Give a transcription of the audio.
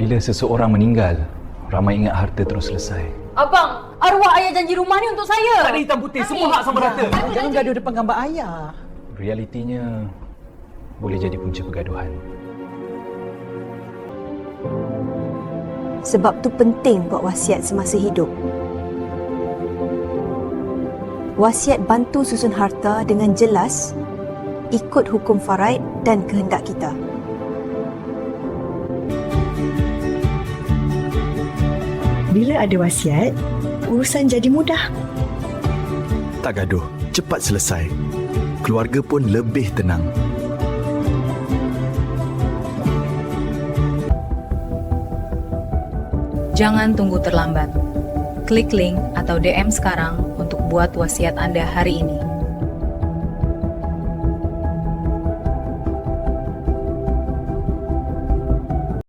Bila seseorang meninggal, ramai ingat harta terus selesai. Abang, arwah ayah janji rumah ni untuk saya. Tak ada hitam putih, semua hak sama rata. Jangan gaduh depan gambar ayah. Realitinya boleh jadi punca pergaduhan. Sebab tu penting buat wasiat semasa hidup. Wasiat bantu susun harta dengan jelas, ikut hukum faraid dan kehendak kita. Bila ada wasiat, urusan jadi mudah. Tak gaduh, cepat selesai. Keluarga pun lebih tenang. Jangan tunggu terlambat. Klik link atau DM sekarang untuk buat wasiat Anda hari ini.